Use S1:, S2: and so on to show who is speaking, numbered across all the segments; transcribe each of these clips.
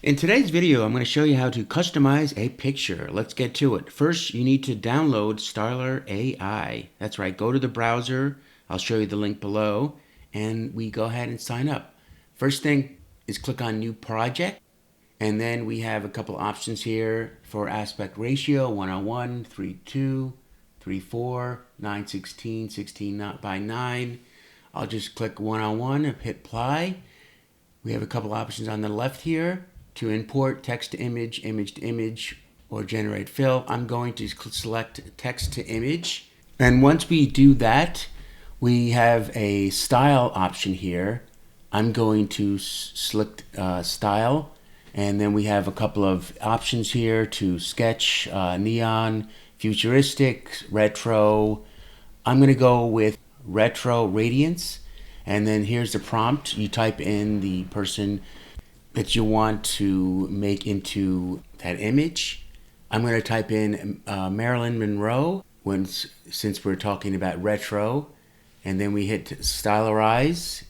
S1: In today's video, I'm going to show you how to customize a picture. Let's get to it. First, you need to download Stylar AI. That's right, go to the browser. I'll show you the link below, and we go ahead and sign up. First thing is click on New Project, and then we have a couple options here for aspect ratio, 1:1, 3:2, 3:4, 9:16, 16 by 9. I'll just click 1:1 and hit apply. We have a couple options on the left here. To import text to image, image to image, or generate fill, I'm going to select text to image. And once we do that, we have a style option here. I'm going to select style, and then we have a couple of options here to sketch, neon, futuristic, retro. I'm going to go with retro radiance. And then here's the prompt. You type in the person that you want to make into that image. I'm going to type in Marilyn Monroe since we're talking about retro, and then we hit Stylize,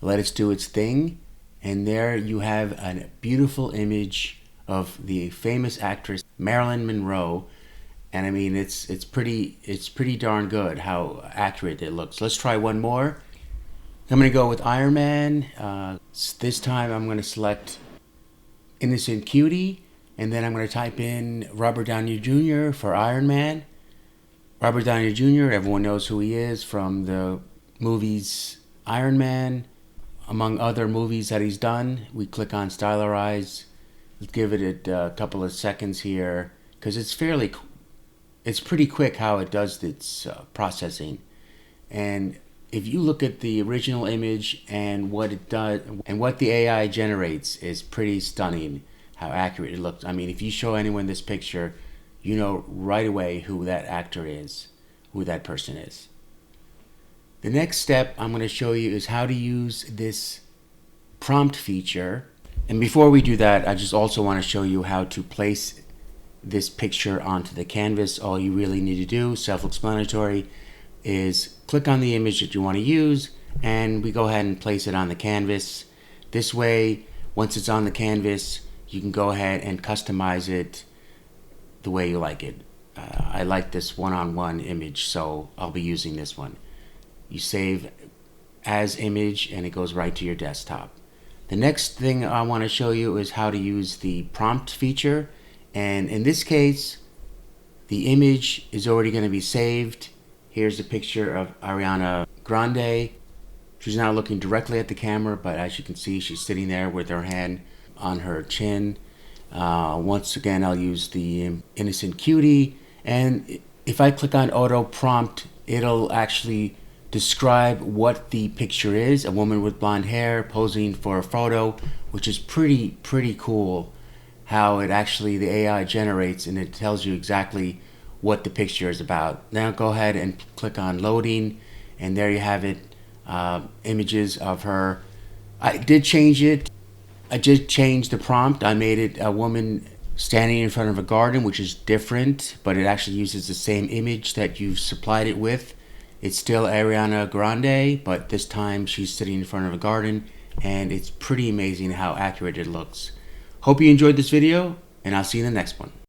S1: let it do its thing, and there you have a beautiful image of the famous actress Marilyn Monroe. And I mean, it's pretty darn good how accurate it looks. Let's try one more. I'm going to go with Iron Man. This time I'm going to select Innocent Cutie, and then I'm going to type in Robert Downey Jr. for Iron Man. Robert Downey Jr., everyone knows who he is from the movies Iron Man, among other movies that he's done. We click on Stylize. Let's give it a couple of seconds here, because it's pretty quick how it does its processing. And if you look at the original image and what it does and what the AI generates is pretty stunning how accurate it looks. I mean, if you show anyone this picture, you know right away who that actor is, who that person is. The next step I'm going to show you is how to use this prompt feature. And before we do that, I just also want to show you how to place this picture onto the canvas. All you really need to do, self-explanatory, is click on the image that you want to use, and we go ahead and place it on the canvas. This way, once it's on the canvas, you can go ahead and customize it the way you like it. I like this one-on-one image, so I'll be using this one. You save as image and it goes right to your desktop. The next thing I want to show you is how to use the prompt feature, and in this case the image is already going to be saved. Here's a picture of Ariana Grande. She's not looking directly at the camera, but as you can see, she's sitting there with her hand on her chin. Once again, I'll use the Innocent Cutie. And if I click on Auto Prompt, it'll actually describe what the picture is. A woman with blonde hair posing for a photo, which is pretty cool how it actually, the AI generates, and it tells you exactly what the picture is about. Now go ahead and click on loading, and there you have it, images of her. I did change it. I did change the prompt. I made it a woman standing in front of a garden, which is different, but it actually uses the same image that you've supplied it with. It's still Ariana Grande, but this time she's sitting in front of a garden, and it's pretty amazing how accurate it looks. Hope you enjoyed this video, and I'll see you in the next one.